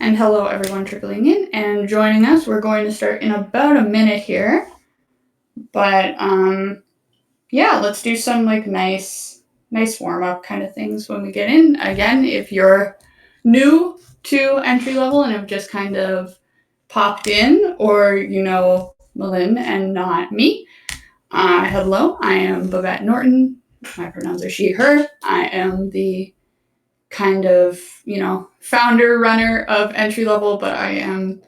And hello, everyone trickling in and joining us. We're going to start in about a minute here. But yeah, let's do some nice warm up kind of things when we get in. Again, if you're new to entry level and have just kind of popped in, or you know Melinn and not me, hello, I am Babette Norton. My pronouns are she, her. I am the kind of, founder runner of entry level, but I am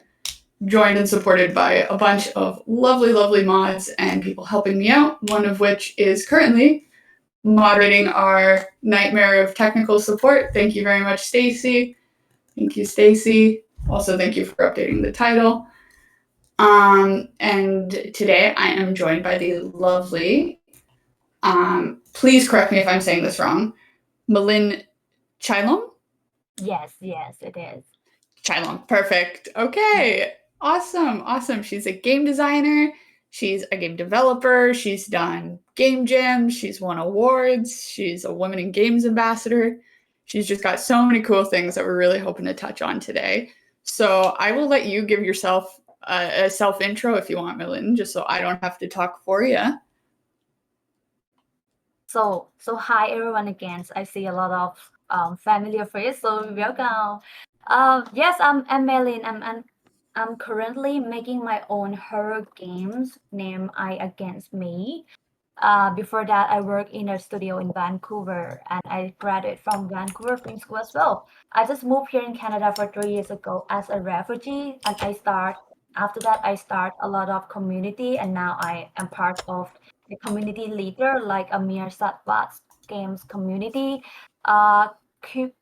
joined and supported by a bunch of lovely, lovely mods and people helping me out, one of which is currently moderating our nightmare of technical support. Thank you very much, Stacy. Thank you, Stacy. Also, thank you for updating the title. And today I am joined by the lovely, please correct me if I'm saying this wrong, Melinn Chailom? Yes, it is. Chailom, perfect. Okay, awesome. She's a game designer. She's a game developer. She's done game jams. She's won awards. She's a Women in Games ambassador. She's just got so many cool things that we're really hoping to touch on today. So I will let you give yourself a self intro if you want, Melinn, just so I don't have to talk for you. So hi everyone again. I see a lot of familiar faces. So welcome. Yes, I'm Melinn. I'm currently making my own horror games named I Against Me. Before that, I worked in a studio in Vancouver, and I graduated from Vancouver Film School as well. I just moved here in Canada for 3 years ago as a refugee, and after that I start a lot of community, and now I am part of the community leader like Amir Satvat games community,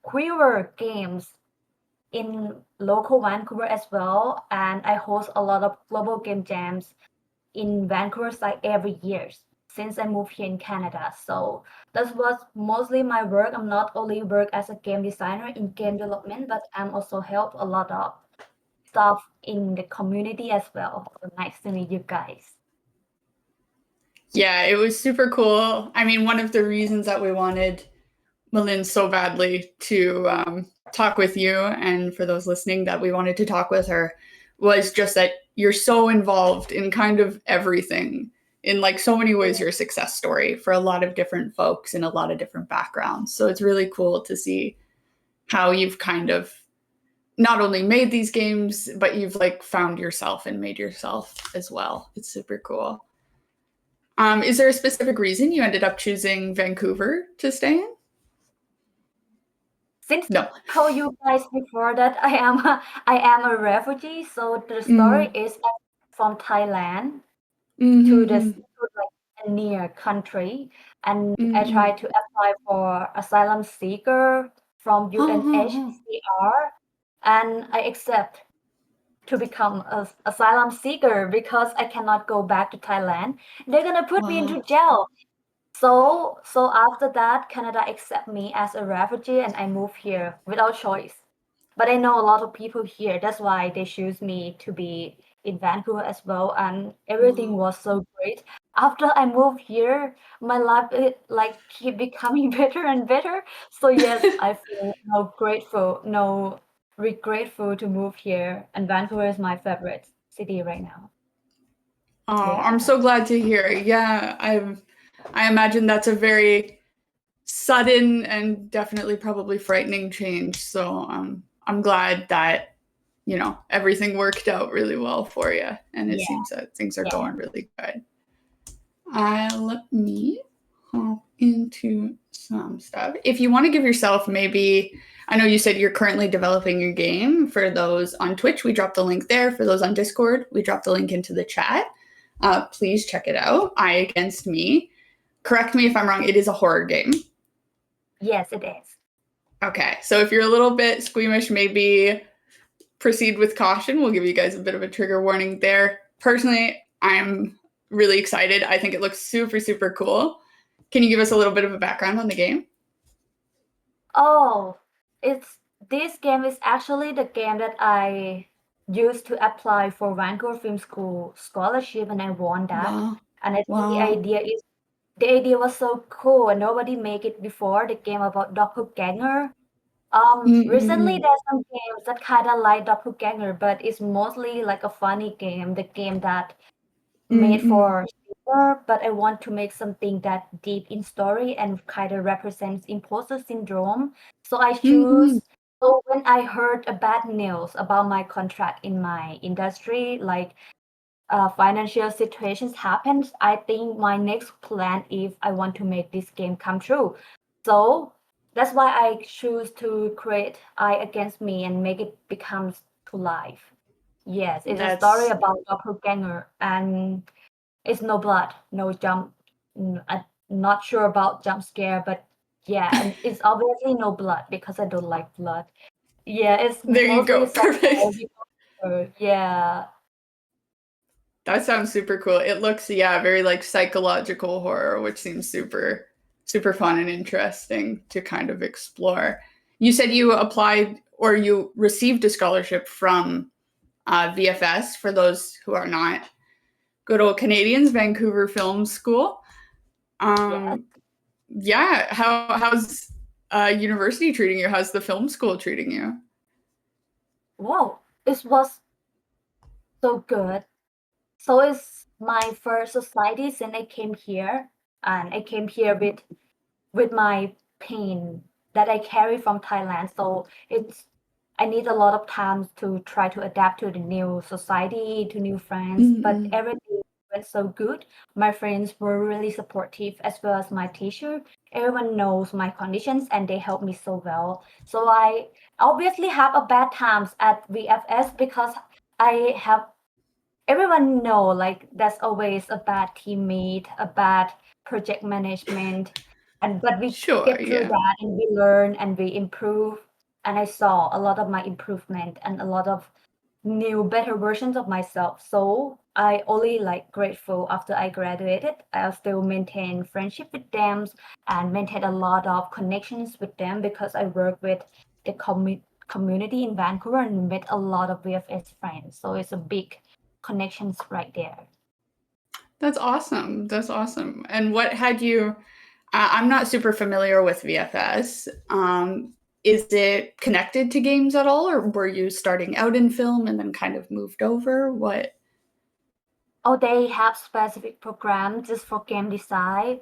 Quiver Games in local Vancouver as well, and I host a lot of global game jams in Vancouver site every year since I moved here in Canada. So that was mostly my work. I'm not only work as a game designer in game development, but I'm also help a lot of stuff in the community as well. So nice to meet you guys. Yeah, it was super cool. I mean, one of the reasons that we wanted Melinn so badly to talk with you, and for those listening that we wanted to talk with her, was just that you're so involved in kind of everything. In so many ways, you're a success story for a lot of different folks in a lot of different backgrounds. So it's really cool to see how you've kind of not only made these games, but you've found yourself and made yourself as well. It's super cool. Is there a specific reason you ended up choosing Vancouver to stay in? Since I told you guys before that I am a refugee, so the story is from Thailand to a near country, and I tried to apply for asylum seeker from UNHCR, and I accept to become an asylum seeker because I cannot go back to Thailand. They're gonna put me into jail. So after that, Canada accept me as a refugee, and I move here without choice. But I know a lot of people here. That's why they choose me to be in Vancouver as well, and everything was so great. After I moved here, my life keep becoming better and better. So yes, I feel regretful to move here, and Vancouver is my favorite city right now. Oh, yeah. I'm so glad to hear. Yeah, I imagine that's a very sudden and definitely probably frightening change. So I'm glad that everything worked out really well for you, and it seems that things are going really good. Let me hop into some stuff. If you want to give yourself maybe, I know you said you're currently developing your game. For those on Twitch, we dropped the link there. For those on Discord, we dropped the link into the chat. Please check it out. I Against Me. Correct me if I'm wrong. It is a horror game. Yes, it is. Okay, so if you're a little bit squeamish, maybe proceed with caution. We'll give you guys a bit of a trigger warning there. Personally, I'm really excited. I think it looks super, super cool. Can you give us a little bit of a background on the game? Oh, this game is actually the game that I used to apply for Vancouver Film School scholarship, and I won that. Wow. And I think the idea was so cool, and nobody made it before. The game about doppelganger. Recently there's some games that kind of like doppelganger, but it's mostly like a funny game, the game that made for super, but I want to make something that deep in story and kind of represents imposter syndrome. So I choose. So when I heard a bad news about my contract in my industry, like financial situations happens, I think my next plan if I want to make this game come true. So that's why I choose to create Eye Against Me and make it becomes to life. Yes, it's a story about doppelganger and it's no blood, no jump. I'm not sure about jump scare, but yeah, and it's obviously no blood because I don't like blood. Yeah, it's There you mostly go. Perfect. psychological. Yeah. That sounds super cool. It looks, yeah, very like psychological horror, which seems super, super fun and interesting to kind of explore. You said you applied or you received a scholarship from VFS for those who are not good old Canadians, Vancouver Film School. Yes. Yeah, how's university treating you? How's the film school treating you? Wow, it was so good. So it's my first society since I came here, and I came here with my pain that I carry from Thailand. So it's I need a lot of time to try to adapt to the new society, to new friends. But everything went so good. My friends were really supportive as well as my teacher. Everyone knows my conditions and they help me so well. So I obviously have a bad times at VFS because I have everyone know like there's always a bad teammate, a bad project management, and but we Sure, get through yeah. that and we learn and we improve. And I saw a lot of my improvement and a lot of new better versions of myself. So I only like grateful after I graduated. I'll still maintain friendship with them and maintain a lot of connections with them because I work with the community in Vancouver and met a lot of VFS friends. So it's a big connections right there. That's awesome. That's awesome. And what had you? I'm not super familiar with VFS. Is it connected to games at all, or were you starting out in film and then kind of moved over? What? Oh, they have specific programs just for game design.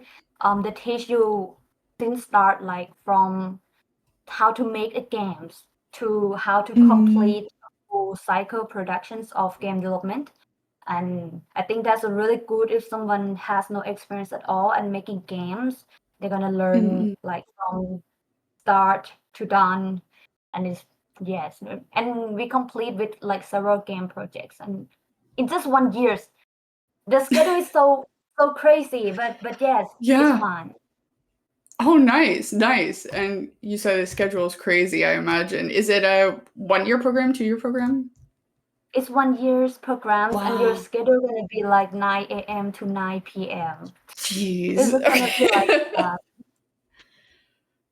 They teach you since start like from how to make a games to how to complete a full cycle productions of game development. And I think that's a really good if someone has no experience at all and making games, they're gonna learn like from start to done. And it's yes, and we complete with like several game projects and in just 1 year. The schedule is so crazy, but yes, it's Yeah. fun. Oh, nice, nice. And you said the schedule is crazy, I imagine. Is it a 1 year program, 2 year program? It's 1 year's programs and your Wow. schedule gonna be like 9 a.m. to 9 p.m. It's Jeez. gonna be like Okay. that.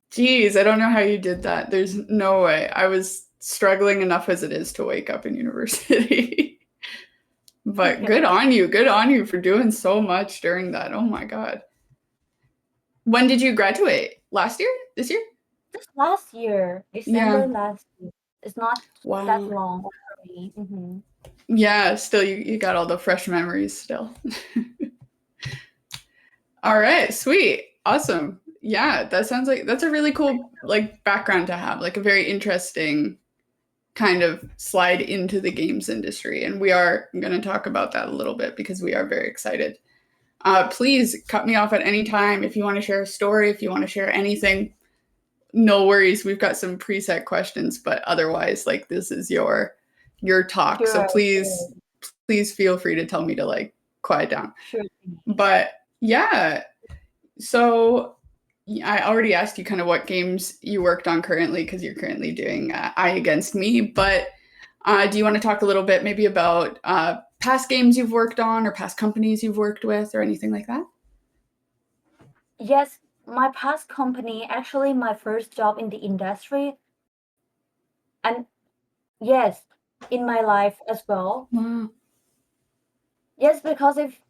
Jeez, I don't know how you did that. There's no way. I was struggling enough as it is to wake up in university. But good Yeah. on you. Good on you for doing so much during that. Oh my God. When did you graduate? Last year? This year? Just last year, Yeah. December last year. It's not that Wow. long for me. Yeah, still you got all the fresh memories still. All right, sweet. Awesome. Yeah, that sounds like that's a really cool like background to have, like a very interesting kind of slide into the games industry. And we are going to talk about that a little bit because we are very excited. Please cut me off at any time if you want to share a story, if you want to share anything. No worries. We've got some preset questions, but otherwise, like this is your talk. So Sure, sure, please feel free to tell me to like quiet down. sure. But yeah, so I already asked you kind of what games you worked on currently because you're currently doing Eye Against Me. But do you want to talk a little bit maybe about past games you've worked on or past companies you've worked with or anything like that? Yes, my past company, actually my first job in the industry, and yes, in my life as well. Wow. Yes, because if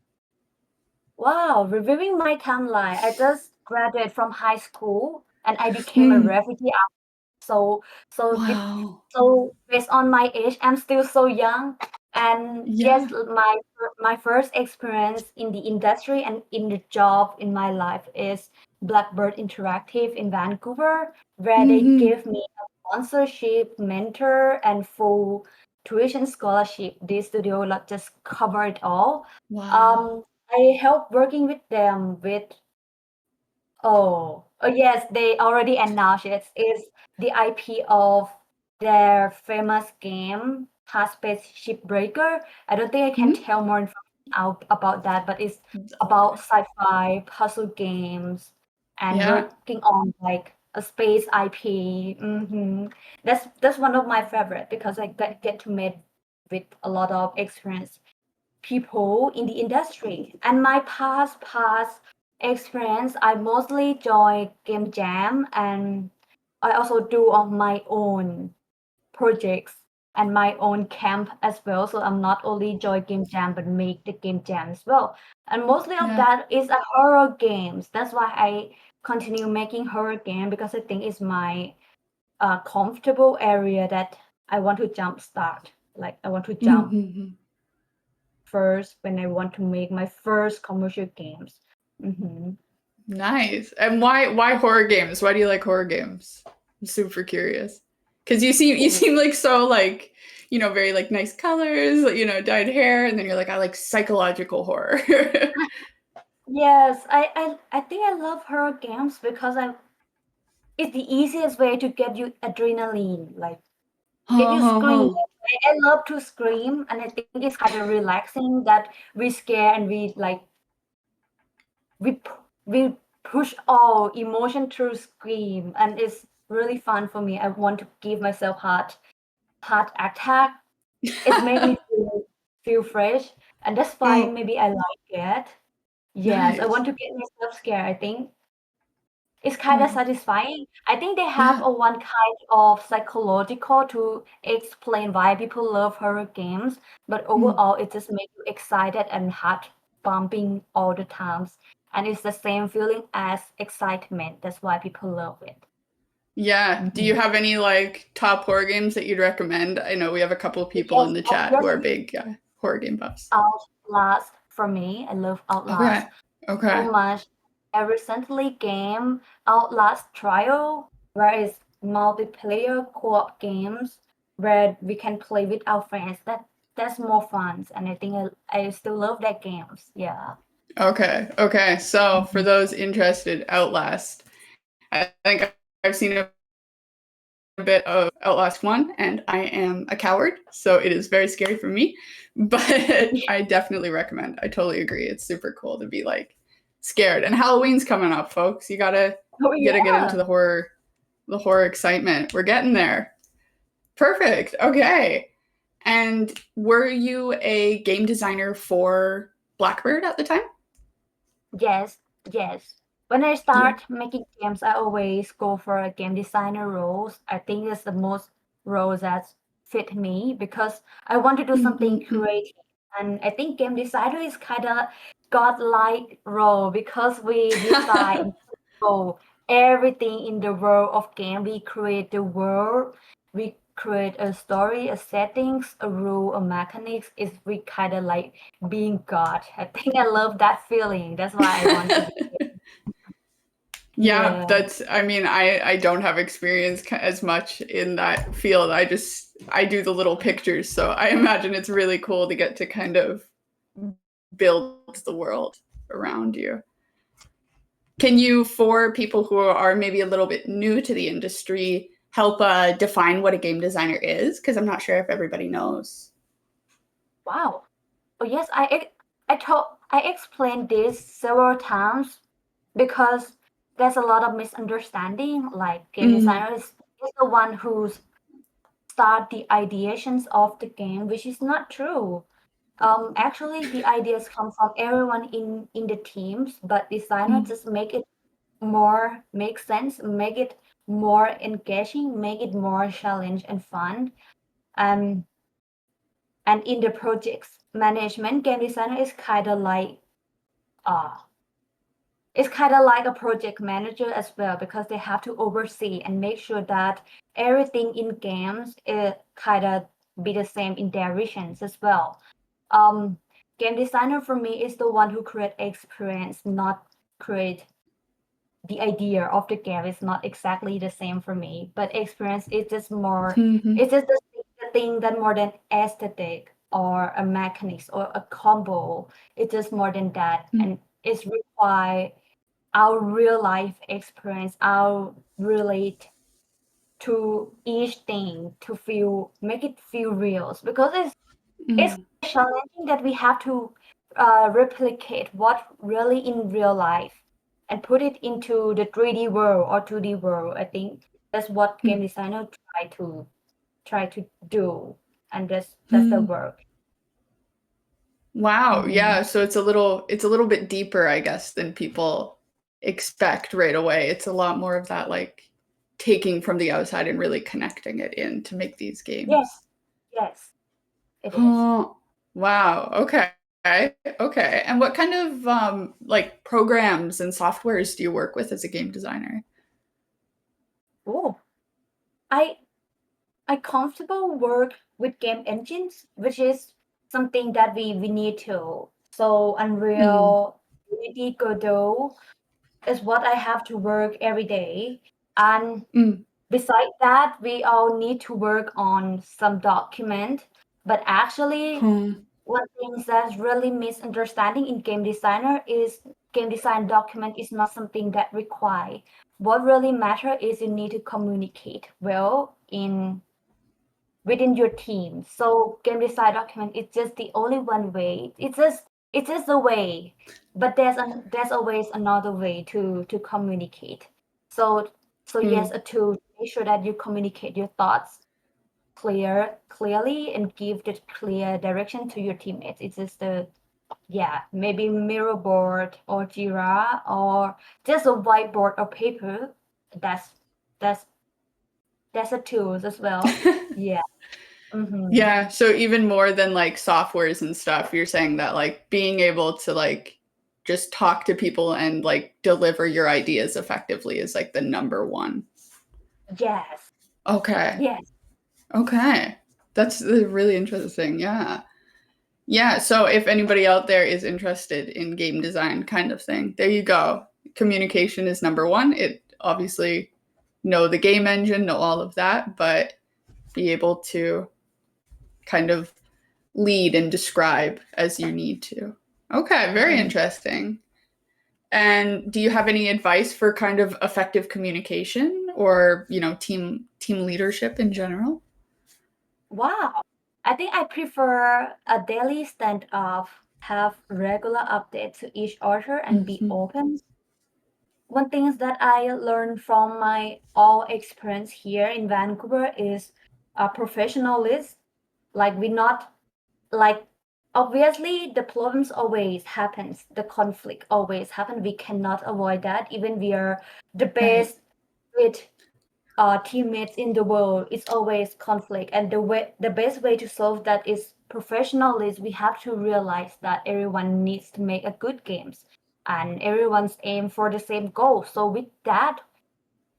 wow, reviewing my timeline, I just graduated from high school and I became a refugee So so it Wow. so based on my age, I'm still so young. And yes, Yeah. my first experience in the industry and in the job in my life is Blackbird Interactive in Vancouver, where they give me a sponsorship, mentor, and full tuition scholarship. This studio like just cover it all. Wow. I help working with them with yes, they already announced it. It's the IP of their famous game, Fast-Paced Shipbreaker. I don't think I can Mhm. tell more information out about that, but it's about Okay. sci-fi puzzle games and Yeah. working on like a space IP. That's one of my favorite because I get to meet with a lot of experience people in the industry. And my past experience, I mostly join game jam, and I also do on my own projects and my own camp as well. So I'm not only join game jam but make the game jam as well. And mostly of Yeah. that is a horror games. That's why I continue making horror game because I think it's my comfortable area that I want to jump start. Like I want to jump Mhm. first when I want to make my first commercial games. Nice. And why horror games? Why do you like horror games? I'm super curious. Cuz you Ooh. seem like so like, very like nice colors, dyed hair, and then you're like I like psychological horror. Yes, I think I love horror games because it's the easiest way to get you adrenaline, like get you screaming. I love to scream, and I think it's kind of relaxing that we scare and we like we push all emotion through scream, and it's really fun for me. I want to give myself heart attack. It's made me feel fresh, and that's why Oh, maybe I like it. Yes, I nice. want to get myself scared. I think it's kind of Oh, satisfying. I think they have yeah. a one kind of psychological to explain why people love horror games, but Mm. overall it just makes you excited and heart pumping all the times. And it's the same feeling as excitement. That's why people love it. Yeah. Do you Mhm. have any like top horror games that you'd recommend? I know we have a couple of people in Yes, the chat who are obviously big horror game buffs. Outlast for me. I love Okay. Outlast so Okay. much. I recently game Outlast Trial, where it's multiplayer co-op games where we can play with our friends. That's more fun, and I think I still love that games. Yeah. Okay. Okay. So for Mhm. those interested, Outlast. I think I've seen a bit of Outlast 1, and I am a coward, so it is very scary for me. But I definitely recommend. I totally agree. It's super cool to be like scared. And Halloween's coming up, folks. Oh You gotta get into yeah. the horror excitement. We're getting there. Perfect. Okay. And were you a game designer for Blackbird at the time? Yes, yes. When I Yeah. start making games, I always go for a game designer roles. I think it's the most roles that fit me because I want to do something Mm-hmm. creative. And I think game designer is kind of godlike role because we design and control everything in the world of game. We create the world, we create a story, a settings, a rule, a mechanics. Is we kind of like being God. I think I love that feeling. That's why I want to be. Yeah, Yeah. I mean, I don't have experience as much in that field. I do the little pictures, so I imagine it's really cool to get to kind of build the world around you. Can you, for people who are maybe a little bit new to the industry, help define what a game designer is? Because I'm not sure if everybody knows. Wow. Oh yes, I explained this several times because there's a lot of misunderstanding. Like game Mm, designer is the one who start the ideations of the game, which is not true. Actually, the ideas come from everyone in the teams, but designer mm. just make it more make sense, make it more engaging, make it more challenge and fun. Um, and in the projects management, game designer is kind of like uh it's kind of like a project manager as well, because they have to oversee and make sure that everything in games is kind of be the same in their visions as well. Game designer for me is the one who create experience, not create the idea of the game. Is not exactly the same for me, but experience is just more, it's just the thing that more than aesthetic or a mechanics or a combo. It's just more than that, and it's require our real life experience, our relate to each thing to feel, make it feel real, because it's challenging that we have to replicate what really in real life and put it into the 3D world or 2D world. I think that's what game designer try to do, and that's the work. Wow. Yeah. So it's a little bit deeper, I guess, than people expect right away. It's a lot more of that like taking from the outside and really connecting it in to make these games. Yes, it is. Oh, wow. Okay. Okay. And what kind of like programs and softwares do you work with as a game designer? Oh, I comfortable work with game engines, which is something that we need to. So Unreal, Unity, Godot is what I have to work every day. And besides that, we all need to work on some document. But actually, one thing that's really misunderstanding in game designer is game design document is not something that require. What really matter is you need to communicate well within your team. So game design document is just the only one way. It's just a way, but there's always another way to communicate. So yes, a tool to make sure that you communicate your thoughts clearly and give the clear direction to your teammates. It's just maybe mirror board or Jira or just a whiteboard or paper. That's a tools as well. Yeah. Yeah, so even more than like softwares and stuff, you're saying that like being able to like just talk to people and like deliver your ideas effectively is like the number one. Yes. Okay. Yes. Okay. That's really interesting. Yeah. Yeah, so if anybody out there is interested in game design kind of thing, there you go. Communication is number one. It obviously know the game engine, know all of that, but be able to kind of lead and describe as you need to. Okay, very interesting. And do you have any advice for kind of effective communication or, you know, team leadership in general? Wow. I think I prefer a daily stand-up, have regular updates to each other and be open. One thing is that I learned from my all experience here in Vancouver is professionalism. Like we not like obviously the problems always happens, the conflict always happen. We cannot avoid that. Even we are the best with teammates in the world, it's always conflict, and the best way to solve that is professionalism. We have to realize that everyone needs to make a good games and everyone's aim for the same goal. So with that,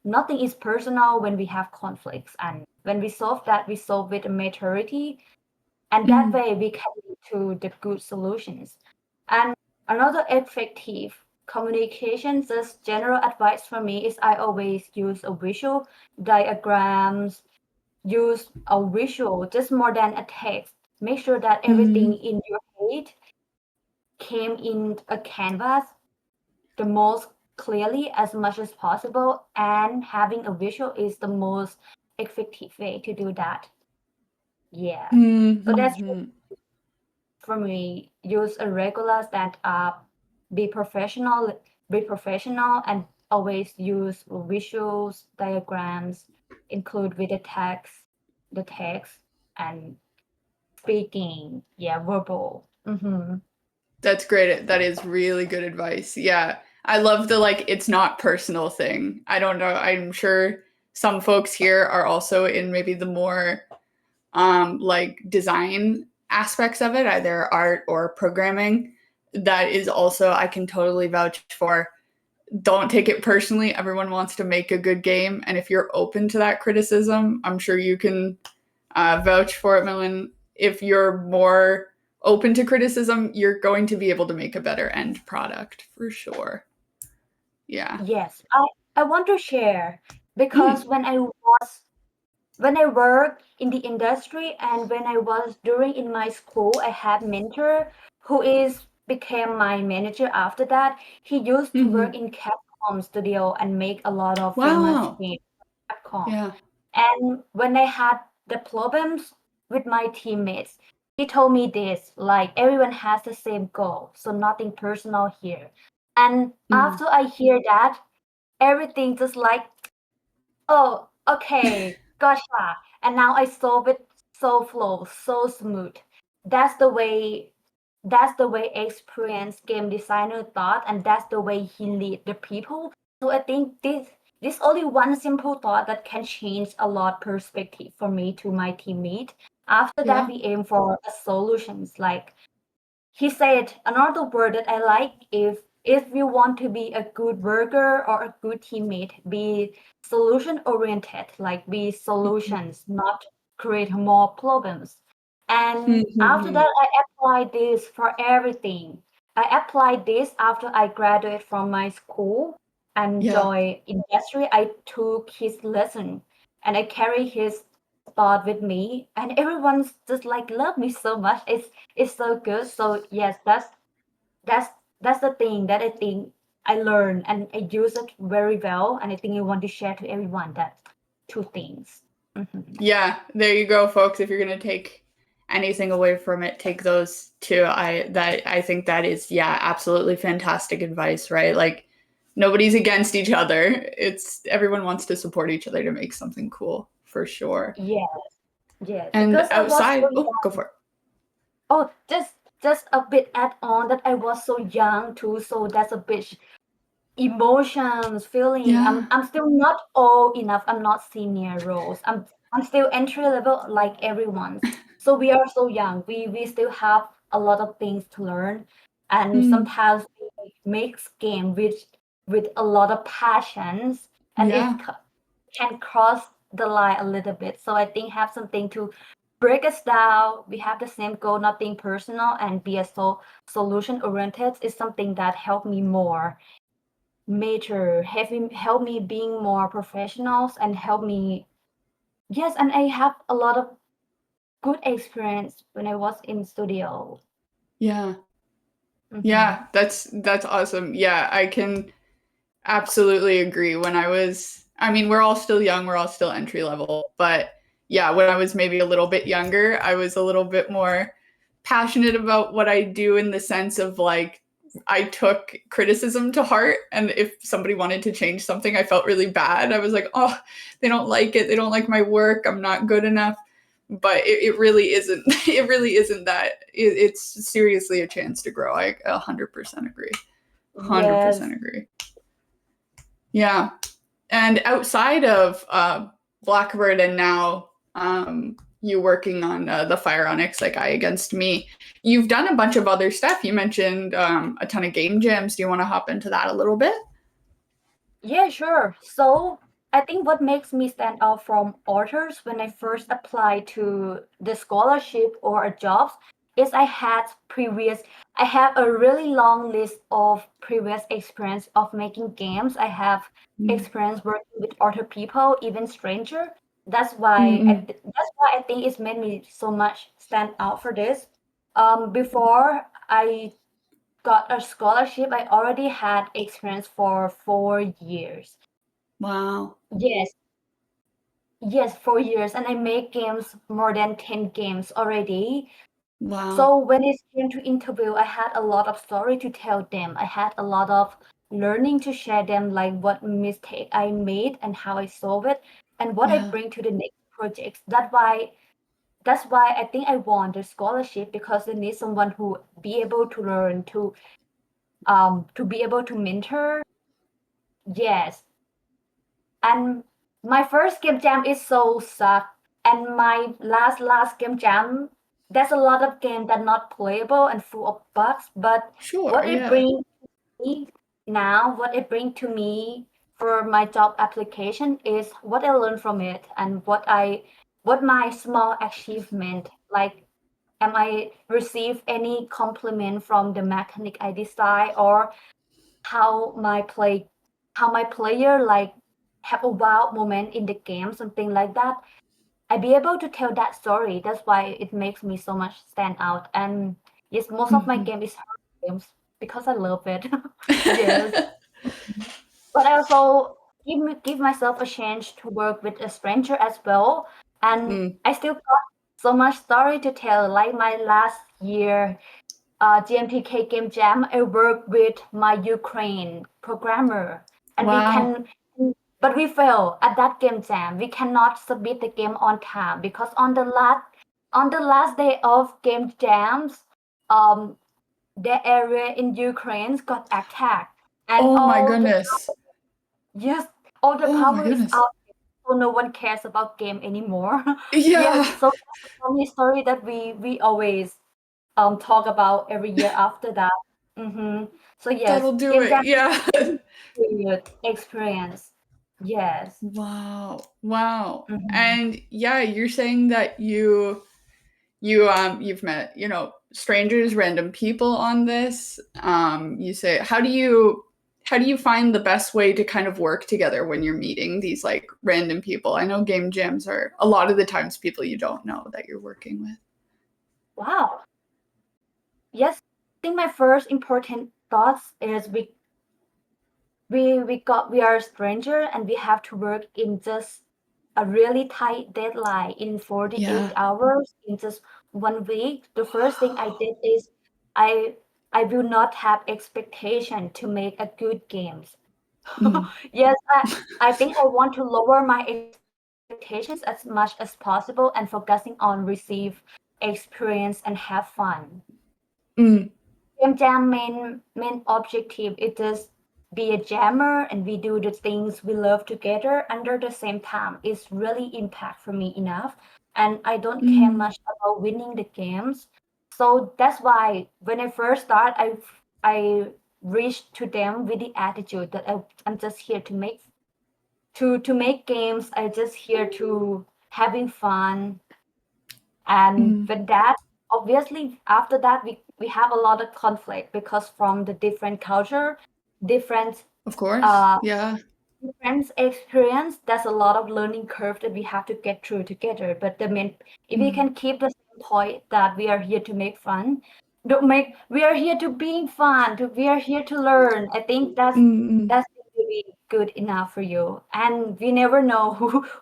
nothing is personal when we have conflicts, and when we solve that, we solve with a maturity, and that way we can lead to the good solutions. And another effective communication, just general advice for me, is I always use a visual diagrams, use a visual just more than a text. Make sure that everything in your head came in a canvas the most clearly as much as possible, and having a visual is the most effective way to do that. Yeah. So that's for me. Use a regular stand up, be professional, and always use visuals, diagrams, include with the text and speaking, verbal. That's great. That is really good advice. Yeah. I love the like it's not personal thing. I don't know. I'm sure some folks here are also in maybe the more like design aspects of it, either art or programming. That is also I can totally vouch for. don't take it personally. Everyone wants to make a good game, and if you're open to that criticism, I'm sure you can vouch for it, Melinn. If you're more open to criticism, you're going to be able to make a better end product for sure. Yeah. Yes, I want to share because when I worked in the industry and when I was during in my school, I had mentor who is became my manager after that. He used to work in Capcom studio and make a lot of famous Wow. games for Capcom. Yeah. And when I had the problems with my teammates, he told me this, like everyone has the same goal, so nothing personal here. And after I hear that, everything just like, oh, okay, gotcha. And now I solve it so flow, so smooth. That's the way experienced game designer thought, and that's the way he lead the people. So I think this only one simple thought that can change a lot perspective for me to my teammate. After that, Yeah. we aim for a solutions. Like he said, another word that I like, if you want to be a good worker or a good teammate, be solution oriented, like be solutions, not create more problems. And after that, I applied this for everything. I applied this after I graduated from my school and Yeah. joined industry. I took his lesson and I carry his thought with me, and everyone's just like love me so much. It's so good. So yes, that's that's the thing that I think I learned and I use it very well, and I think I want to share to everyone that two things. Yeah, there you go, folks. If you're gonna take anything away from it, take those two. I think that is, yeah, absolutely fantastic advice, right? Like nobody's against each other. It's everyone wants to support each other to make something cool for sure. Yes, yes, And because I was so outside, oh, go young. for it. Oh, just a bit add on that I was so young too, so that's a bit emotions, feeling. Yeah. I'm still not old enough. I'm not senior roles. I'm still entry level like everyone. So we are so young. We still have a lot of things to learn, and sometimes we make game with a lot of passions, and Yeah. can cross the line a little bit. So I think have something to break us down. We have the same goal, nothing personal, and be a solution oriented is something that helped me more major having help me being more professionals and help me. Yes, and I have a lot of good experience when I was in studio. Yeah. Mm-hmm. Yeah, that's awesome. Yeah, I can absolutely agree. I mean, we're all still young, we're all still entry level, but yeah, when I was maybe a little bit younger, I was a little bit more passionate about what I do in the sense of like, I took criticism to heart. And if somebody wanted to change something, I felt really bad. I was like, oh, they don't like it. They don't like my work. I'm not good enough. But it really isn't. It really isn't that. It's seriously a chance to grow. I 100% agree. 100% Yes. agree. Yeah. And outside of Blackbird and now you working on the Fironics, like I Against Me, you've done a bunch of other stuff. You mentioned a ton of game jams. Do you want to hop into that a little bit? Yeah, sure. So I think what makes me stand out from others when I first applied to the scholarship or a job is I have a really long list of previous experience of making games. I have experience working with other people, even stranger. That's why I think it's made me so much stand out for this. Before I got a scholarship, I already had experience for 4 years. Wow. Yes, yes, 4 years, and I make games more than 10 games already. Wow. So when it came to interview, I had a lot of story to tell them. I had a lot of learning to share them, like what mistake I made and how I solve it, and what I Yeah. bring to the next projects. That's why I think I won the scholarship because they need someone who be able to learn to be able to mentor. Yes, and my first game jam is so suck, and my last game jam, there's a lot of game that not playable and full of bugs. But Sure. what it Yeah. brings me, now what it brings to me for my job application is what I learned from it and what my small achievement, like am I receive any compliment from the mechanic I design, or how my player like have a wow moment in the game, something like that. I be able to tell that story. That's why it makes me so much stand out. And yes, most of my game is horror games because I love it. Yes. But I also give myself a chance to work with a stranger as well. And I still got so much story to tell. Like my last year GMPK Game Jam, I worked with my Ukraine programmer, and Wow. but we failed at that game jam. We cannot submit the game on time because on the last day of game jams, um, the area in Ukraine got attacked, and Oh my goodness. yes, all the Oh my power is goodness. out, so no one cares about game anymore. Yes, Yeah. so that's a funny story that we always talk about every year after that. So yes, That'll do game it. jam Yeah. is a good experience. Yes. Wow. Wow. Mhm. And yeah, you're saying that you've met, strangers, random people on this. You say how do you find the best way to kind of work together when you're meeting these like random people? I know game jams are a lot of the times people you don't know that you're working with. Wow. Yes, I think my first important thoughts is we are a stranger and we have to work in just a really tight deadline in 48 Yeah. hours in just 1 week. The first thing I did is I I will not have expectation to make a good games. Mm. Yes, I think I want to lower my expectations as much as possible and focusing on receive experience and have fun. Mm. Game Jam main objective is just be a jammer and we do the things we love together under the same time is really impact for me enough. And I don't care Mm. much about winning the games. So that's why when I first start, I reached to them with the attitude that I'm just here to make games. I just here to having fun, and Mm. with that, obviously, after that, we have a lot of conflict because from the different culture, different Of course. uh, Yeah. different experience, there's a lot of learning curve that we have to get through together. But the main, if we Mm. can keep the same point that we are here to make fun, don't make we are here to being fun, we are here to learn. I think Mm. Mm. that's really good enough for you. And we never know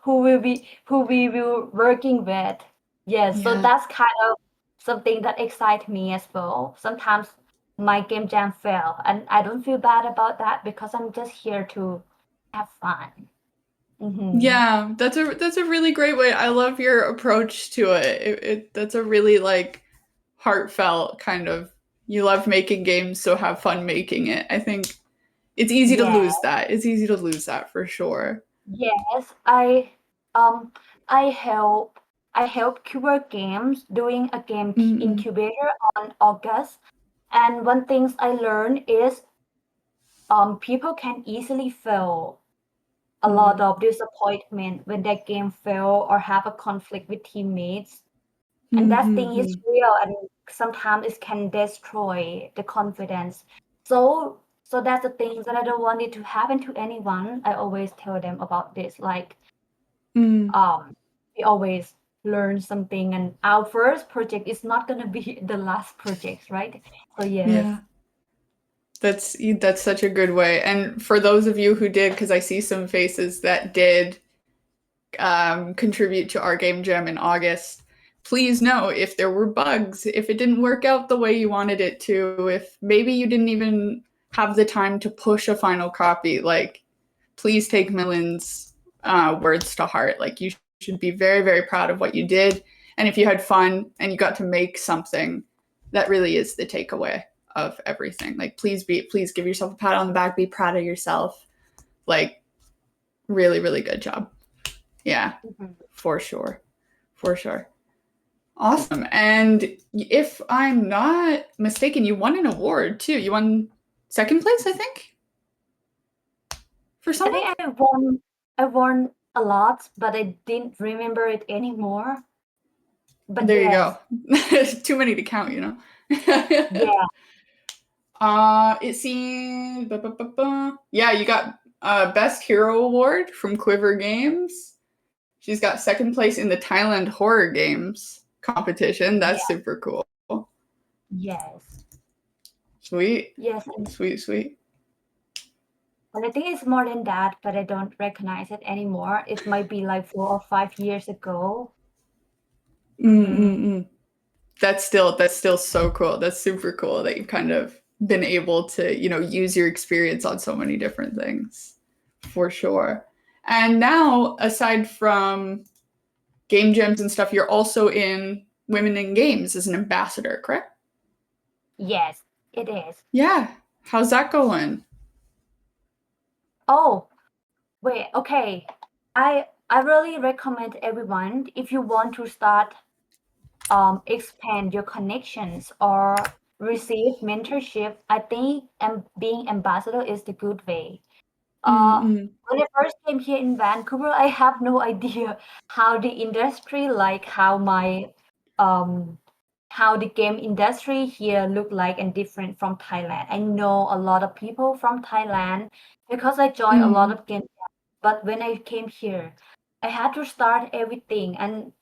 who we will working with. Yes, so Yeah. that's kind of something that excites me as well. Sometimes my game jam fail, and I don't feel bad about that because I'm just here to have fun. Mm-hmm. Yeah, that's a really great way. I love your approach to it. That's a really like heartfelt kind of you love making games, so have fun making it. I think it's easy to Yeah. lose that. It's easy to lose that for sure. Yes, um I help Quiver Games doing a game Mm-mm. incubator on August. And one things I learned is people can easily feel a lot Mm. of disappointment when their game fail or have a conflict with teammates. And that thing is Mm-hmm. real, and sometimes it can destroy the confidence. So that's the things that I don't want it to happen to anyone. I always tell them about this, like Mm. we always learn something, and our first project is not going to be the last project, right? So yes. Yeah. That's such a good way. And for those of you who did, because I see some faces that did contribute to our game jam in August, please know if there were bugs, if it didn't work out the way you wanted it to, if maybe you didn't even have the time to push a final copy, like please take Melinn's words to heart. Like you should be very, very proud of what you did. And if you had fun and you got to make something, that really is the takeaway of everything. Like please give yourself a pat on the back, be proud of yourself. Like really, really good job. Yeah, Mhm. for sure. For sure. Awesome. And if I'm not mistaken, you won an award too. You won second place, I think. for I someone? think I won a lot, but I didn't remember it anymore. But There you yes. go. Too many to count, you know? Yeah. It seems... Yeah, you got Best Hero Award from Quiver Games. She's got second place in the Thailand Horror Games competition. That's Yeah. super cool. Yes. Sweet. Yes. Sweet. And I think it's more than that, but I don't recognize it anymore. It might be like 4 or 5 years ago. That's still so cool. That's super cool that you've kind of been able to, use your experience on so many different things. For sure. And now, aside from game jams and stuff, you're also in Women in Games as an ambassador, correct? Yes, it is. Yeah. How's that going? Oh, wait, okay. I really recommend everyone if you want to start expand your connections or receive mentorship, I think being ambassador is the good way. When I first came here in Vancouver, I have no idea how the industry, like how the game industry here look like and different from Thailand. I know a lot of people from Thailand because I joined a lot of game jams. But when I came here, I had to start everything, and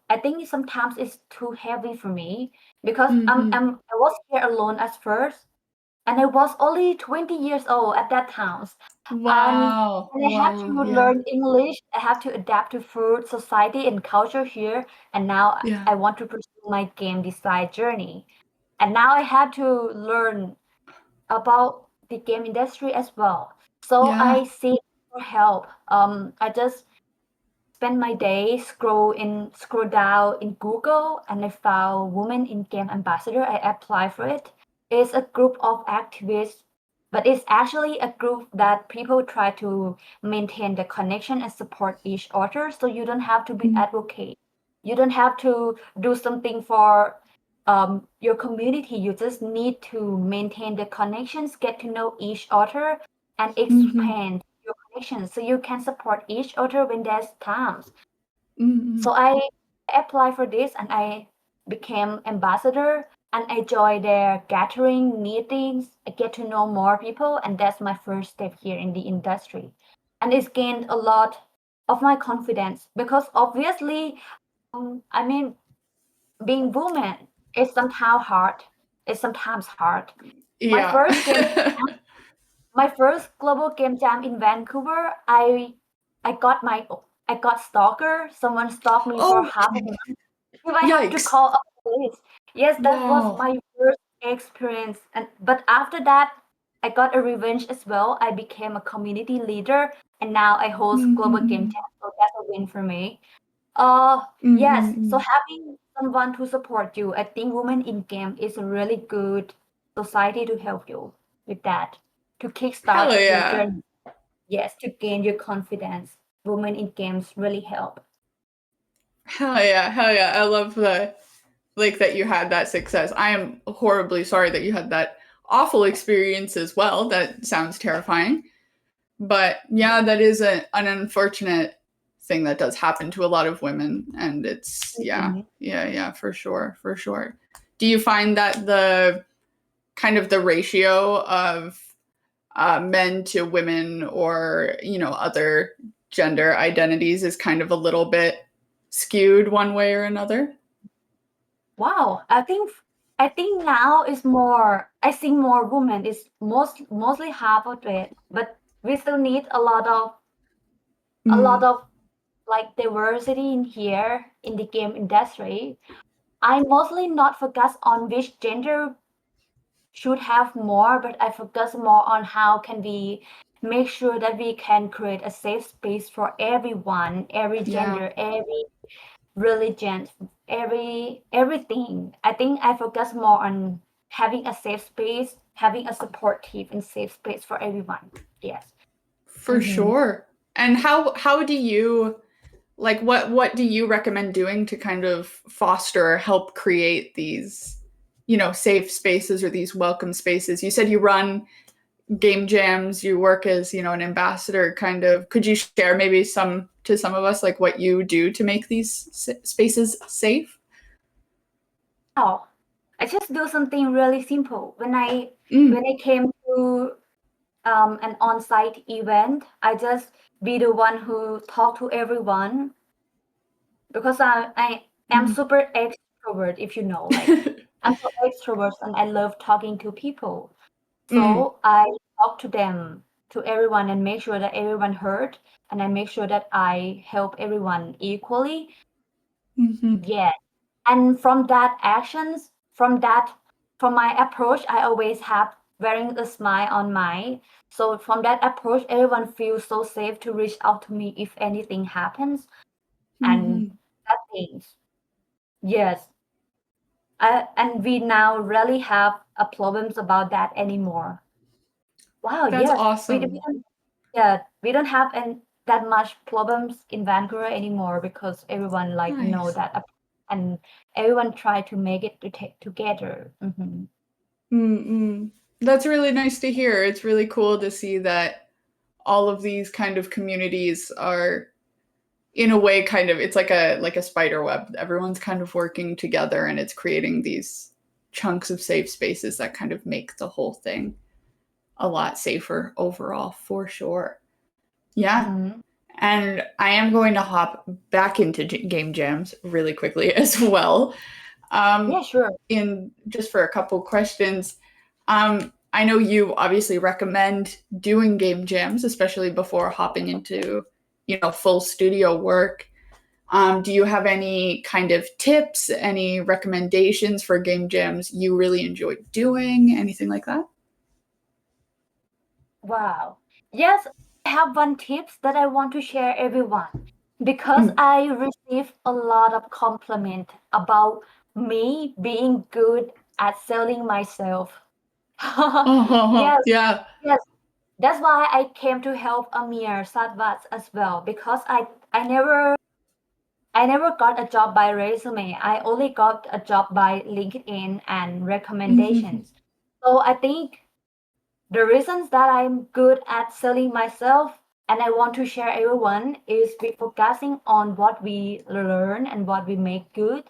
I think sometimes it's too heavy for me because I was here alone at first, and I was only 20 years old at that time. Wow. And I have to Wow. Yeah. learn English. I have to adapt to food, society, and culture here. And now Yeah. I want to pursue my game design journey. And now I have to learn about the game industry as well. So Yeah. I seek for help. I just spend my day scroll down in Google, and I found Women in Game Ambassador. I apply for it. It's a group of activists, but it's actually a group that people try to maintain the connection and support each other. So you don't have to be advocate. You don't have to do something for your community. You just need to maintain the connections, get to know each other, and expand your connections so you can support each other when there's times. So I applied for this and I became ambassador, and I joined their gathering meetings. I get to know more people, and that's my first step here in the industry. And it's gained a lot of my confidence because obviously, I mean, being woman is sometimes hard. It's sometimes hard. My Yeah. first game My first global game jam in Vancouver, I got my I got stalker. Someone stalked me for Oh, half a month. If I have to yikes. call up police. Yes, that was Wow. my first experience. And but after that, I got a revenge as well. I became a community leader, and now I host global game jam. So that's a win for me. Yes. So having someone to support you, I think Women in Game is a really good society to help you with that, to kickstart Hell your yeah. journey. Yes, to gain your confidence. Women in Games really help. Hell yeah. Hell yeah. I love that you had that success. I am horribly sorry that you had that awful experience as well. That sounds terrifying. But yeah, that is an unfortunate thing that does happen to a lot of women. And it's, Mhm. yeah, for sure. Do you find that the kind of the ratio of men to women or, other gender identities is kind of a little bit skewed one way or another? Wow, I think now is more. I see more women. Is mostly half of it, but we still need a lot of like diversity in here in the game industry. I mostly not focus on which gender should have more, but I focus more on how can we make sure that we can create a safe space for everyone, every Yeah, gender, every religion, everything. I think I focus more on having a safe space, having a supportive and safe space for everyone. Yes. for Mm-hmm. sure. And how do you like what do you recommend doing to kind of foster or help create these, safe spaces or these welcome spaces? You said you run game jams. You work as, an ambassador kind of. Could you share maybe to some of us, like what you do to make these spaces safe? Oh, I just do something really simple. When I came to an on-site event, I just be the one who talk to everyone because I am super extrovert, if you know, like I'm so extrovert and I love talking to people. So I talk to them, to everyone, and make sure that everyone heard, and I make sure that I help everyone equally. Yeah. And from that actions, from my approach, I always have wearing a smile on my. So from that approach, everyone feels so safe to reach out to me if anything happens. And that things. Yes. And we now really have a problems about that anymore. Wow, That's yes. awesome. We don't have that much problems in Vancouver anymore because everyone like know Nice. that and everyone try to make it together. That's really nice to hear. It's really cool to see that all of these kind of communities are in a way kind of, it's like a spider web. Everyone's kind of working together and it's creating these chunks of safe spaces that kind of make the whole thing a lot safer overall, for sure. Yeah. And I am going to hop back into game jams really quickly as well. Yeah, sure. In just for a couple questions, I know you obviously recommend doing game jams, especially before hopping into, full studio work. Do you have any kind of tips, any recommendations for game jams you really enjoy doing? Anything like that? Wow. Yes, I have one tips that I want to share everyone because I receive a lot of compliment about me being good at selling myself. Oh, Yes, yeah. yes. That's why I came to help Amir Satvat as well because I never got a job by resume. I only got a job by LinkedIn and recommendations. So I think the reasons that I'm good at selling myself and I want to share everyone is we focusing on what we learn and what we make good.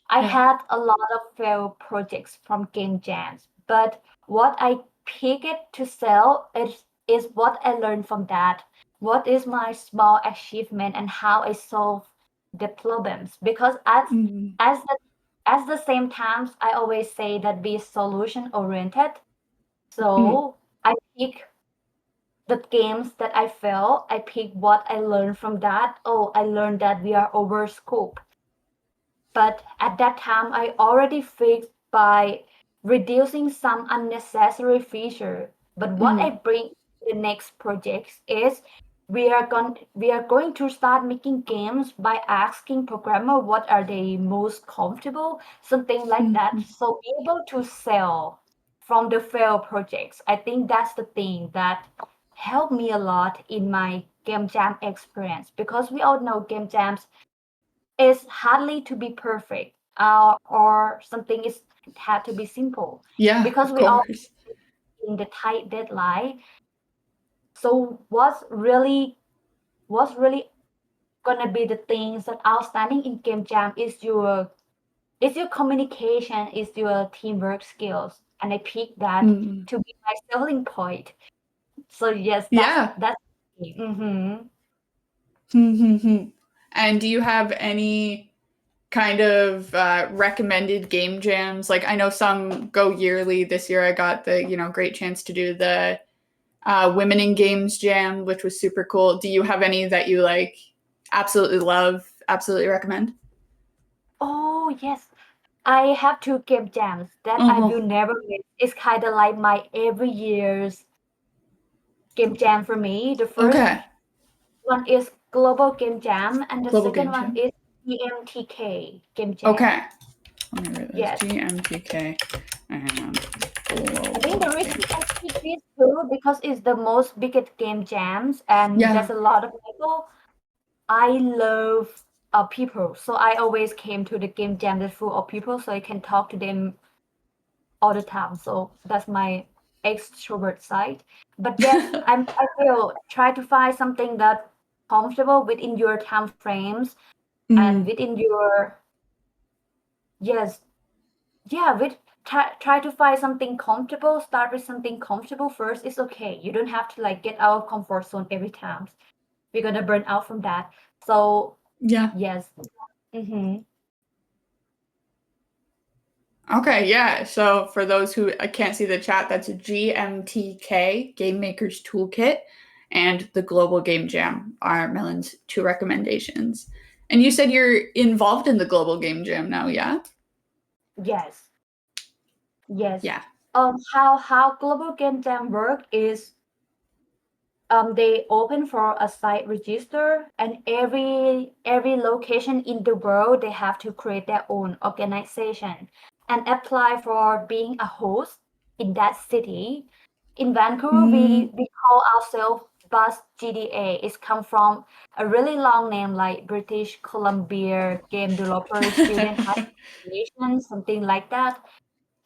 I had a lot of failed projects from game jams, but what I pick it to sell is what I learned from that. What is my small achievement and how I solve the problems? Because as the as the same times I always say that be solution oriented. So I pick the games that I fail. I pick what I learned from that. Oh, I learned that we are over scope. But at that time, I already fixed by reducing some unnecessary feature. But what I bring to the next projects is we are going to start making games by asking programmer what are they most comfortable, something like that. So be able to sell from the failed projects. I think that's the thing that helped me a lot in my game jam experience because we all know game jams is hardly to be perfect or something is had to be simple Yeah, because of we all course. in the tight deadline. So what's really gonna be the things that outstanding in game jam is your communication, is your teamwork skills, and I pick that to be my selling point. So yes, Yeah. that's mm-hmm. And do you have any kind of recommended game jams? Like I know some go yearly. This year I got the great chance to do the Women in Games jam, which was super cool. Do you have any that you like absolutely love, absolutely recommend? Oh yes, I have two game jams that I will Oh, never miss. It's kind of like my every year's game jam for me. The first okay. one is Global Game Jam, and the Global second Game one Jam. is EMTK Game Okay. Jam. Let me write this. Yes. GMTK and I think Global the reason Game. I picked these two because it's the most biggest game jams and Yeah. there's a lot of people. I love people, so I always came to the game jam that's full of people, so I can talk to them all the time. So that's my extrovert side. But yes, I will try to find something that comfortable within your time frames and within your yes, yeah, try to find something comfortable. Start with something comfortable first. It's okay. You don't have to like get out of comfort zone every time. We're gonna burn out from that. So Yeah. yes. Mm-hmm. Okay, yeah. So for those who can't see the chat, that's GMTK, Game Maker's Toolkit, and the Global Game Jam are Melinn's two recommendations. And you said you're involved in the Global Game Jam now, yeah? Yes. Yes. Yeah. How Global Game Jam work is they open for a site register, and every location in the world they have to create their own organization and apply for being a host in that city. In Vancouver, we call ourselves Bus GDA. It's come from a really long name like British Columbia Game Developer Student Association, something like that.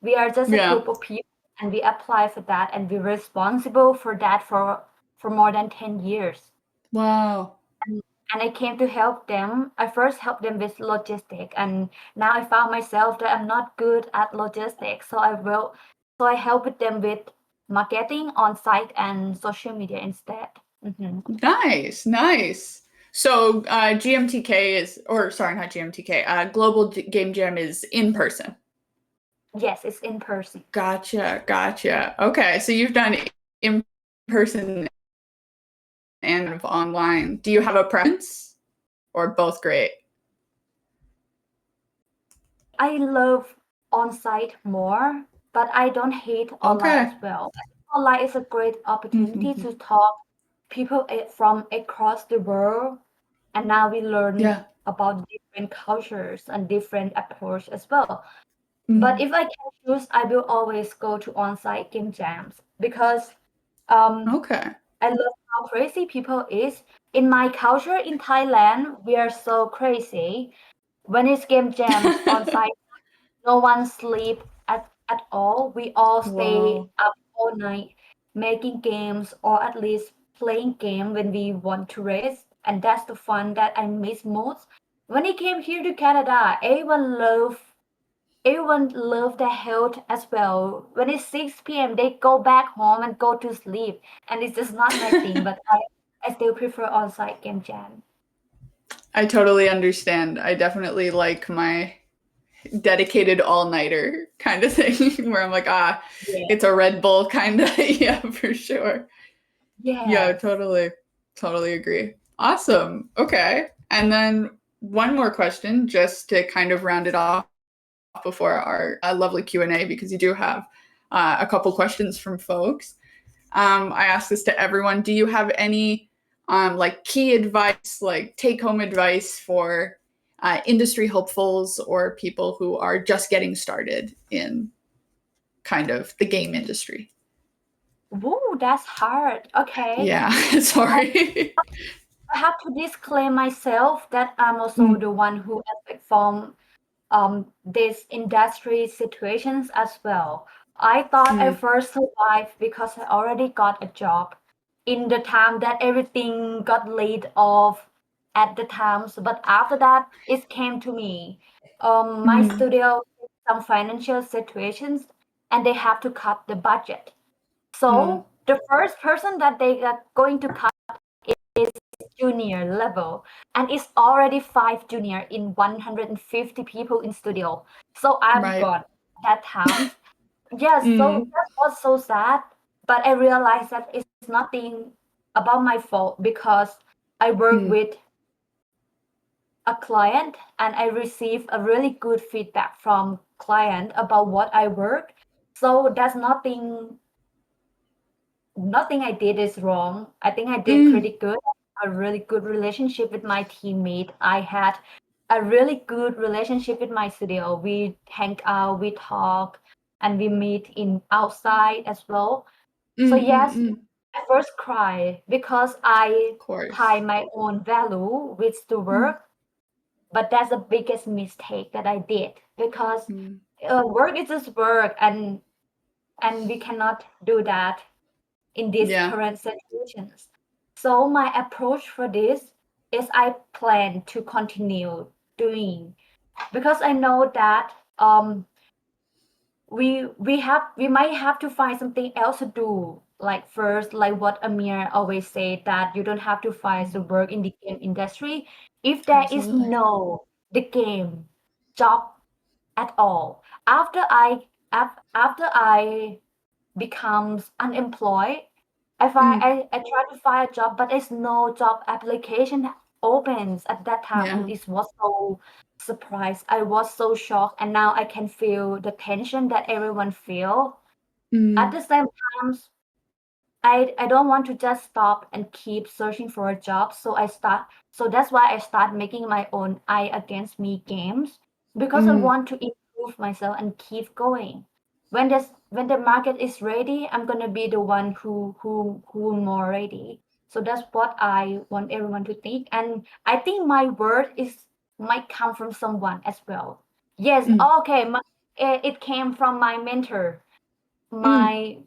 We are just a Yeah. group of people and we apply for that and we're responsible for that for more than 10 years. Wow. And I came to help them. I first helped them with logistics, and now I found myself that I'm not good at logistics. So I helped them with marketing on site and social media instead. Mm-hmm. Nice, nice. So GMTK is, or sorry, not GMTK, Global Game Jam is in person. Yes, it's in person. Gotcha, gotcha. Okay, so you've done in person and online. Do you have a preference or both great? I love on-site more, but I don't hate online Okay. as well. Online is a great opportunity to talk people from across the world, and now we learn Yeah. about different cultures and different approach as well. But if I can choose, I will always go to on-site game jams because Okay. I love how crazy people is. In my culture in Thailand, we are so crazy. When it's game jams on site, no one sleep at all. We all stay Whoa. up all night making games or at least playing game when we want to rest. And that's the fun that I miss most. When I came here to Canada, everyone love their health as well. When it's 6 p.m., they go back home and go to sleep. And it's just not my thing, but I still prefer on-site game jam. I totally understand. I definitely like my dedicated all-nighter kind of thing where I'm like, Yeah. it's a Red Bull kind of. Yeah, for sure. Yeah, Yes. totally agree. Awesome. Okay. And then one more question just to kind of round it off before our lovely Q&A, because you do have a couple questions from folks. I ask this to everyone. Do you have any like key advice, like take-home advice for industry hopefuls or people who are just getting started in kind of the game industry? Woo, that's hard. Okay. Yeah, sorry. I have to disclaim myself that I'm also the one who affect from these industry situations as well. I thought I first survived because I already got a job in the time that everything got laid off at the times. But after that, it came to me. My studio some financial situations and they have to cut the budget. So the first person that they are going to cut is junior level, and it's already 5 junior in 150 people in studio. So I'm Right. gone that times. Yes, so that was so sad. But I realized that it's nothing about my fault because I work with a client and I receive a really good feedback from client about what I work. So that's nothing I did is wrong. I think I did pretty good. A really good relationship with my teammate. I had a really good relationship with my studio. We hang out, we talk, and we meet in outside as well. So yes, I first cry because I Of course. tie my own value with the work, but that's the biggest mistake that I did because work is just work, and and we cannot do that in these current situations. So my approach for this is I plan to continue doing, because I know that we might have to find something else to do. Like first, like what Amir always said, that you don't have to find the work in the game industry if there is no the game job at all. After I becomes unemployed, I try to find a job, but there's no job application opens at that time, and it was so surprised. I was so shocked, and now I can feel the tension that everyone feel. At the same time, I don't want to just stop and keep searching for a job, so that's why I start making my own I Against Me games, because I want to improve myself and keep going. When the market is ready, I'm gonna be the one who more ready. So that's what I want everyone to think, and I think my word might come from someone as well. Yes, okay, it came from my mentor, my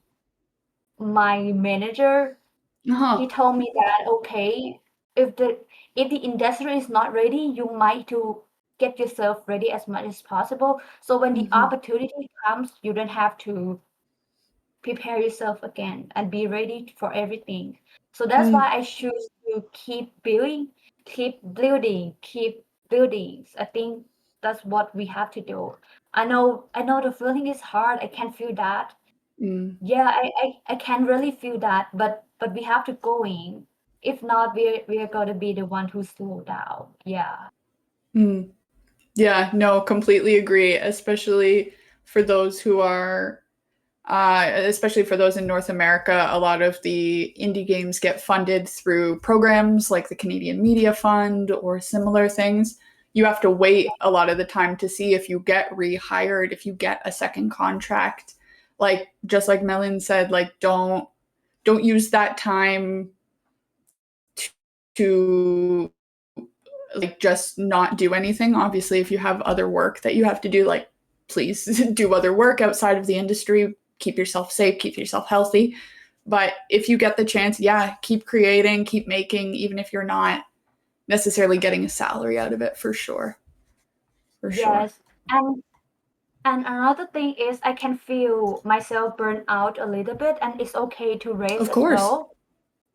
manager. He told me that, okay, if the industry is not ready, you might to get yourself ready as much as possible. So when the opportunity comes, you don't have to prepare yourself again and be ready for everything. So that's why I choose to keep building, keep building, keep building. I think that's what we have to do. I know the feeling is hard. I can feel that. Yeah, I can really feel that, but we have to go in. If not, we're gonna be the one who slow down. Yeah. Yeah, no, completely agree, especially for those who are especially for those in North America. A lot of the indie games get funded through programs like the Canadian Media Fund or similar things. You have to wait a lot of the time to see if you get rehired, if you get a second contract. Like just like Melinn said, like don't use that time to like just not do anything. Obviously, if you have other work that you have to do, like please do other work outside of the industry. Keep yourself safe, keep yourself healthy. But if you get the chance, yeah, keep creating, keep making, even if you're not necessarily getting a salary out of it, for sure. For sure. Yes. And another thing is I can feel myself burn out a little bit, and it's okay to rest Of as course. well.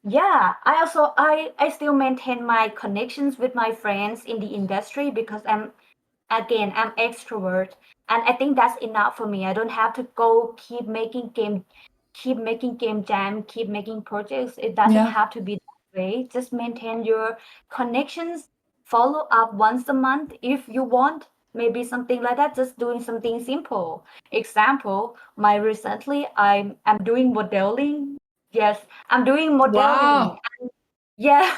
Yeah, I still maintain my connections with my friends in the industry, because I'm extrovert, and I think that's enough for me. I don't have to go keep making game jam, keep making projects. It doesn't have to be that way. Just maintain your connections, follow up once a month if you want, maybe something like that, just doing something simple. Example, my recently I'm doing modeling. Yes, I'm doing modeling. Wow. Yeah.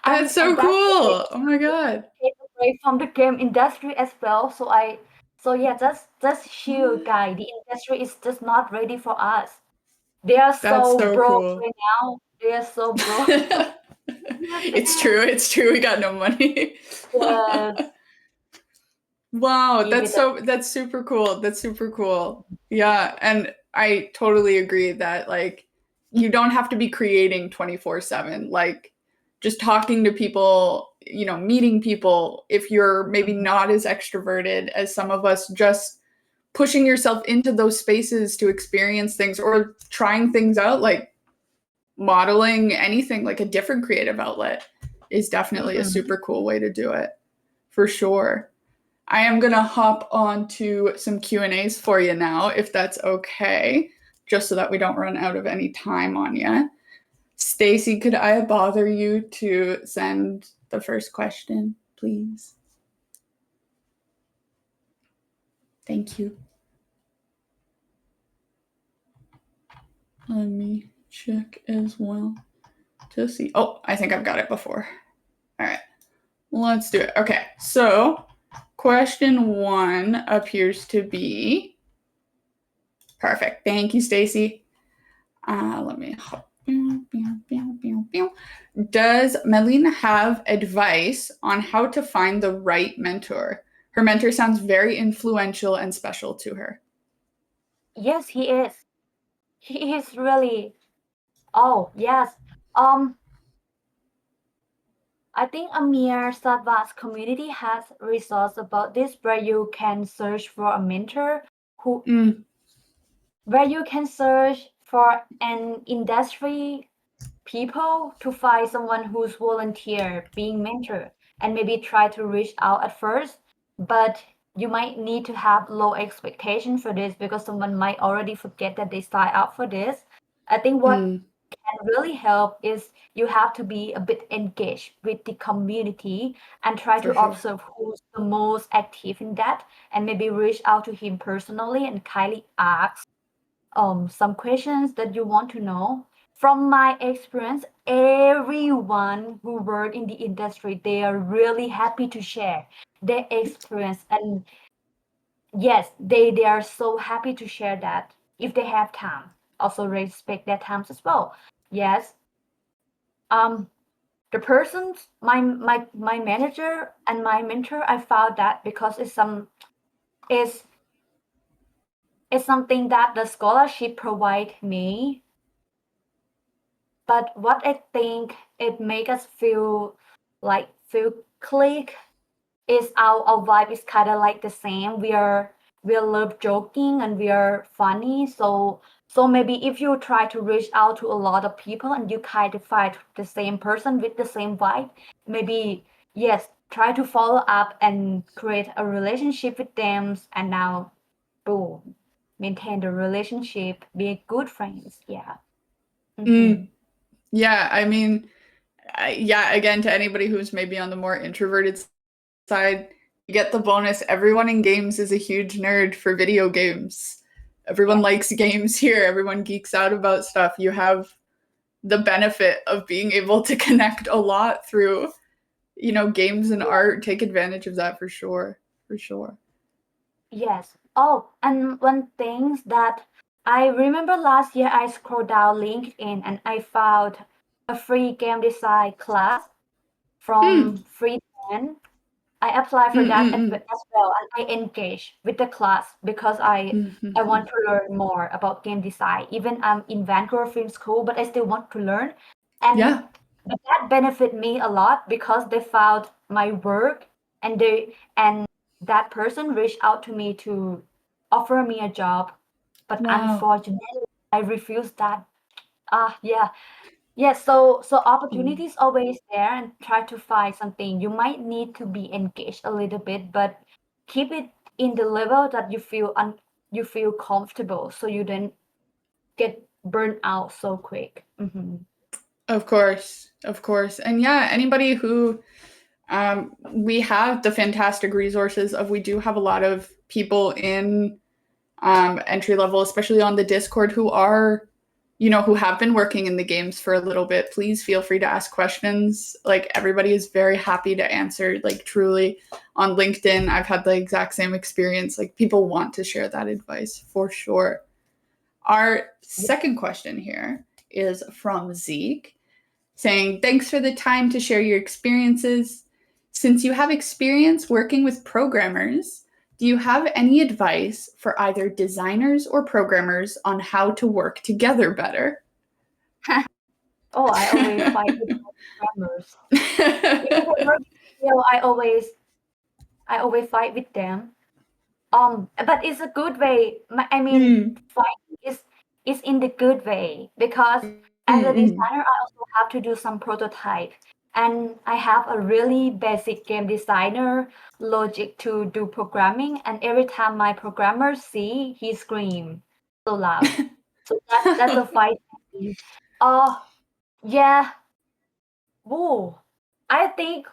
That's so And that's cool. Oh my God. take away from the game industry as well. So yeah, just chill, guy. The industry is just not ready for us. They are That's so so broke cool. right now. They are so broke. It's true. It's true. We got no money. Yes. Wow, Give it a that's super cool. That's super cool. Yeah, and I totally agree that like you don't have to be creating 24/7. Like just talking to people, you know, meeting people, if you're maybe not as extroverted as some of us, just pushing yourself into those spaces to experience things or trying things out, like modeling, anything, like a different creative outlet is definitely a super cool way to do it. For sure. I am going to hop on to some Q&As for you now, if that's okay, just so that we don't run out of any time on you. Stacy, could I bother you to send the first question, please? Thank you. Let me check as well to see. Oh, I think I've got it before. All right, let's do it. Okay, so question 1 appears to be perfect. Thank you, Stacy. Let me. Does Melinn have advice on how to find the right mentor? Her mentor sounds very influential and special to her. Yes, he is. he is really. Oh yes. Um, I think Amir Satvat's community has resource about this where you can search for a mentor who where you can search for an industry people to find someone who's volunteer being mentor and maybe try to reach out at first, but you might need to have low expectation for this because someone might already forget that they sign up for this. I think what can really help is you have to be a bit engaged with the community and try to For sure. observe who's the most active in that and maybe reach out to him personally and kindly ask some questions that you want to know. From my experience, everyone who work in the industry, they are really happy to share their experience. And yes, they are so happy to share that if they have time. Also respect their times as well. Yes. The persons, my manager and my mentor, I found that because is it's something that the scholarship provide me. But what I think it make us feel click is our vibe is kind of like the same. We love joking and we are funny. So maybe if you try to reach out to a lot of people and you kind of find the same person with the same vibe, maybe yes, try to follow up and create a relationship with them and now boom, maintain the relationship, be good friends. Yeah. Mm-hmm. Yeah, I mean, yeah, again, to anybody who's maybe on the more introverted side, you get the bonus. Everyone in games is a huge nerd for video games. Everyone Yes. likes games here. Everyone geeks out about stuff. You have the benefit of being able to connect a lot through, games and art. Take advantage of that for sure. For sure. Yes. Oh, and one thing that I remember last year, I scrolled down LinkedIn and I found a free game design class Mm. from Free 10. I applied for that as Mm-mm-mm. well, and I engaged with the class because I Mm-hmm. want to learn more about game design. Even I'm in Vancouver Film School, but I still want to learn, and Yeah. that benefit me a lot because they found my work and that person reached out to me to offer me a job, but Wow. unfortunately I refused that. Yeah. Yes, so Mm. opportunities always there and try to find something. You might need to be engaged a little bit, but keep it in the level that you feel comfortable so you don't get burnt out so quick. Mm-hmm. Of course. Of course. And yeah, anybody who we have the fantastic resources of we do have a lot of people in entry level, especially on the Discord, who are, who have been working in the games for a little bit. Please feel free to ask questions. Like everybody is very happy to answer. Like truly, on LinkedIn, I've had the exact same experience. Like people want to share that advice for sure. Our second question here is from Zeke saying, thanks for the time to share your experiences. Since you have experience working with programmers, do you have any advice for either designers or programmers on how to work together better? Oh, I always fight with programmers. Even when working still, I always fight with them. But it's a good way. I mean, Mm, fighting is in the good way because as a mm. designer, I also have to do some prototype, and I have a really basic game designer logic to do programming. And every time my programmer see, he scream so loud. So that's a fight. Oh yeah. Whoa. I think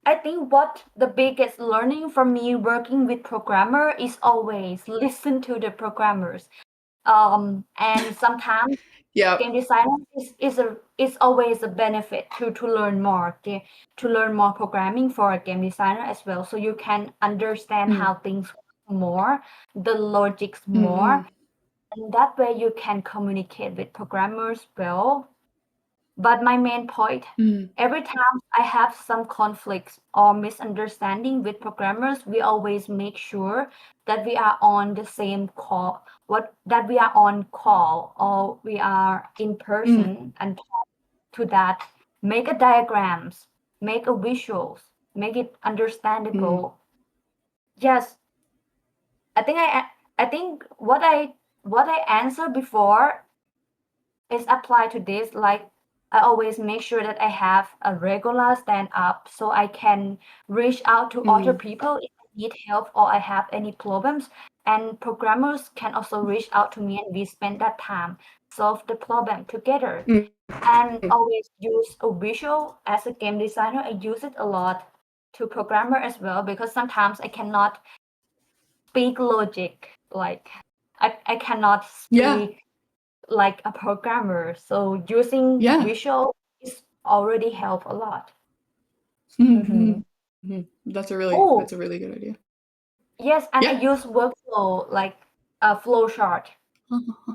I think what the biggest learning for me working with programmer is always listen to the programmers. And sometimes Yep. game designer is always a benefit to learn more to learn more programming for a game designer as well, so you can understand Mm, how things work more, the logics more, mm. and that way you can communicate with programmers well. But my main point, every time I have some conflicts or misunderstanding with programmers, we always make sure that we are on the same call, that we are on call or we are in person and talk to that, make a diagrams, make a visuals, make it understandable. Yes, I think what I answered before is applied to this. Like I always make sure that I have a regular stand up so I can reach out to other people if I need help or I have any problems. And programmers can also reach out to me and we spend that time solve the problem together. And always use a visual as a game designer. I use it a lot to programmer as well because sometimes I cannot speak logic. Like I cannot speak like a programmer. So using visual is already help a lot. That's a Oh, really good idea. yes, and I use workflow like a flow chart.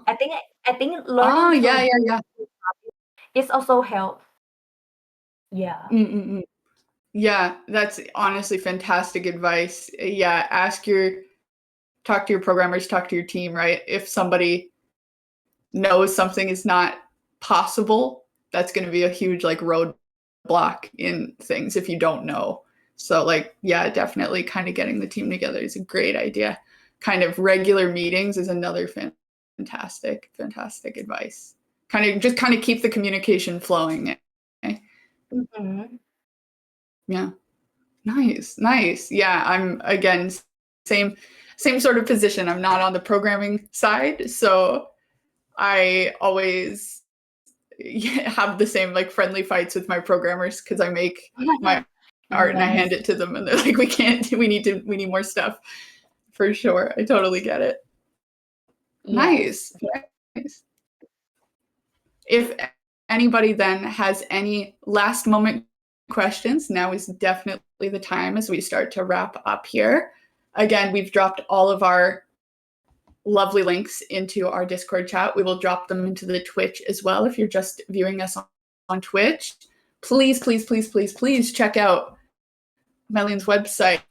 I think learning through is also help. Yeah. Yeah, that's honestly fantastic advice. Yeah, talk to your programmers, talk to your team, right? If somebody knows something is not possible, that's going to be a huge like roadblock in things if you don't know. So like, yeah, definitely kind of getting the team together is a great idea. Kind of regular meetings is another fantastic advice. Kind of keep the communication flowing. Yeah. Nice. Yeah, I'm again same sort of position. I'm not on the programming side, so I always have the same like friendly fights with my programmers because I make my art and I hand it to them and they're like, we need more stuff. For sure. I totally get it. Nice. If anybody then has any last moment questions, now is definitely the time as we start to wrap up here. Again, we've dropped all of our lovely links into our Discord chat. We will drop them into the Twitch as well. If you're just viewing us on Twitch, please check out Melinn's website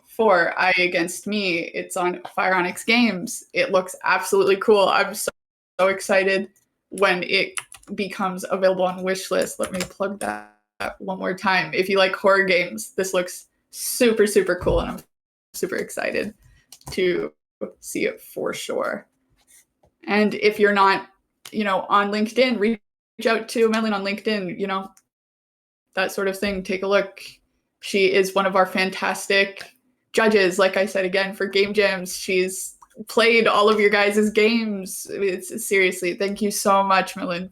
for I Against Me. It's on Fironic Games. It looks absolutely cool. I'm so excited when it becomes available on Wishlist. Let me plug that one more time. If you like horror games, this looks super cool, and I'm super excited to see it for sure. And if you're not, on LinkedIn, reach out to Melinn on LinkedIn, that sort of thing. Take a look. She is one of our fantastic judges, like I said again, for game jams. She's played all of your guys' games. Seriously, thank you so much, Melinn,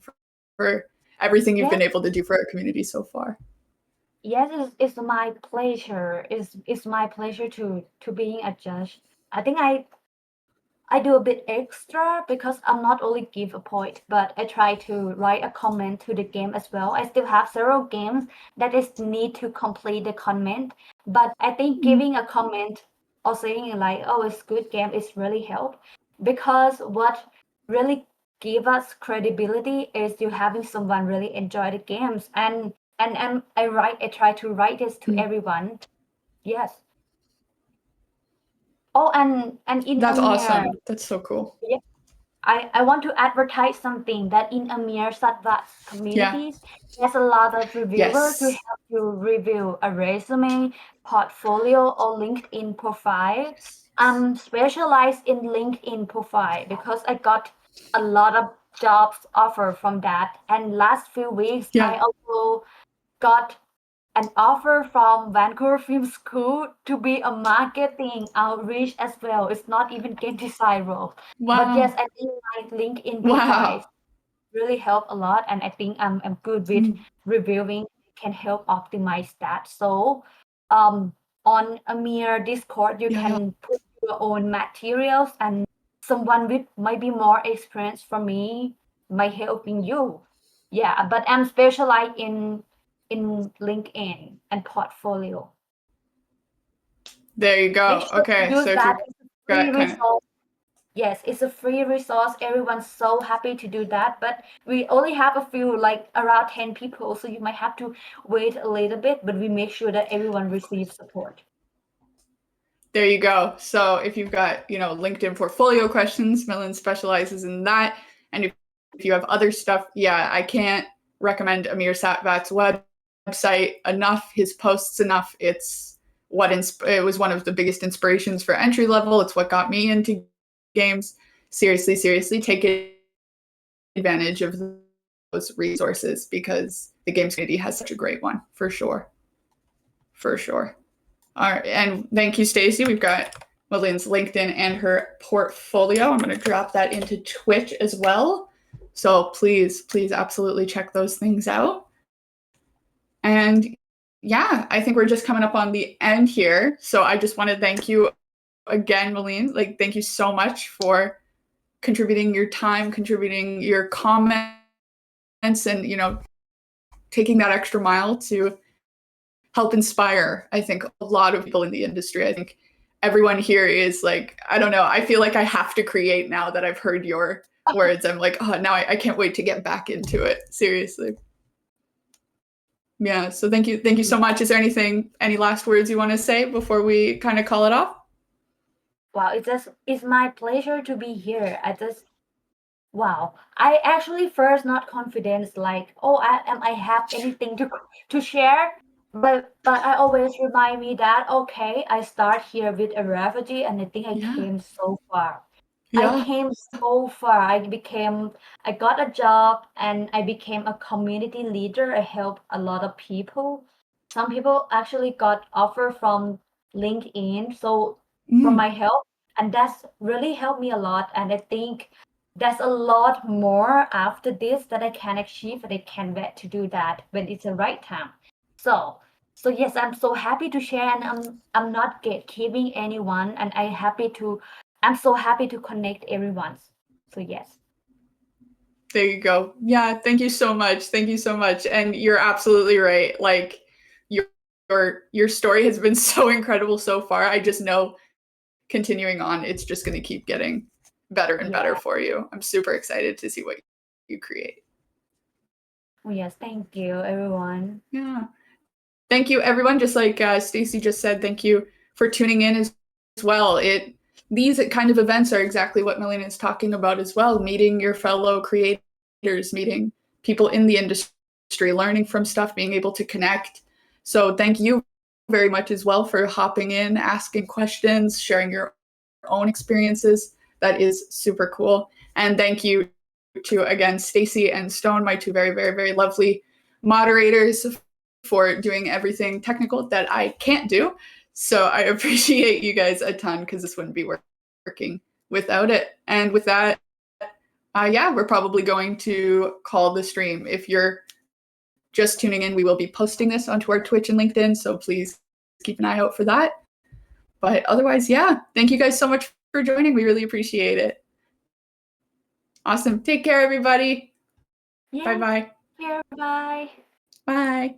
for everything you've been able to do for our community so far. Yes, it's my pleasure. It's my pleasure to being a judge. I think I do a bit extra because I'm not only give a point, but I try to write a comment to the game as well. I still have several games that is need to complete the comment, but I think giving a comment or saying like, "Oh, it's good game," is really help because what really give us credibility is you having someone really enjoy the games and I try to write this to everyone. Yes. Oh, and in That's Amir, awesome. That's so cool. yeah, I want to advertise something that in Amir Satvat communities, there's a lot of reviewers who help you review a resume, portfolio, or LinkedIn profile. I'm specialized in LinkedIn profile because I got a lot of jobs offer from that. And last few weeks, I also got an offer from Vancouver Film School to be a marketing outreach as well. It's not even game design role. Wow. But yes, I think my LinkedIn profiles really help a lot, and I think I'm good with reviewing. Can help optimize that. So, on Amir Discord, you can put your own materials, and someone with maybe more experience from me might helping you. Yeah, but I'm specialized in LinkedIn and portfolio. There you go. Make sure Okay, to use so if that you've free got kind of resource. Yes, it's a free resource. Everyone's so happy to do that, but we only have a few, like around 10 people, so you might have to wait a little bit, but we make sure that everyone receives support. There you go. So if you've got, LinkedIn portfolio questions, Melinn specializes in that. And if you have other stuff, I can't recommend Amir Satvat's website enough, his posts enough. It was one of the biggest inspirations for entry level. It's what got me into games. Seriously, take advantage of those resources because the games community has such a great one, for sure. All right, and thank you, Stacy. We've got Melinn's LinkedIn and her portfolio. I'm going to drop that into Twitch as well. So please absolutely check those things out. And I think we're just coming up on the end here. So I just want to thank you again, Melinn. Thank you so much for contributing your time, contributing your comments, and, taking that extra mile to help inspire, I think, a lot of people in the industry. I think everyone here is I don't know, I feel like I have to create now that I've heard your words. I'm like, oh, now I can't wait to get back into it. Seriously. Yeah, so thank you so much. Is there any last words you want to say before we kind of call it off? Wow, it's my pleasure to be here. Wow. I actually first not confident, I have anything to share, but I always remind me that okay, I start here with a refugee, and I think I came so far. I came so far. I got a job and I became a community leader. I helped a lot of people. Some people actually got offer from LinkedIn, so from my help, and that's really helped me a lot. And I think there's a lot more after this that I can achieve, and I can't wait to do that when it's the right time. So yes, I'm so happy to share, and I'm not gatekeeping anyone, and I'm so happy to connect everyone. So yes. There you go. Yeah, thank you so much. And you're absolutely right. Your story has been so incredible so far. I just know continuing on, it's just going to keep getting better and better for you. I'm super excited to see what you create. Oh, yes, thank you, everyone. Yeah. Thank you, everyone. Just like Stacy just said, thank you for tuning in as well. These kind of events are exactly what Melinn is talking about as well, meeting your fellow creators, meeting people in the industry, learning from stuff, being able to connect. So thank you very much as well for hopping in, asking questions, sharing your own experiences. That is super cool. And thank you to, again, Stacy and Stone, my two very, very, very lovely moderators, for doing everything technical that I can't do. So I appreciate you guys a ton because this wouldn't be working without it. And with that, we're probably going to call the stream. If you're just tuning in, we will be posting this onto our Twitch and LinkedIn, so please keep an eye out for that. But otherwise, thank you guys so much for joining. We really appreciate it. Awesome. Take care, everybody. Bye-bye. Bye. Bye.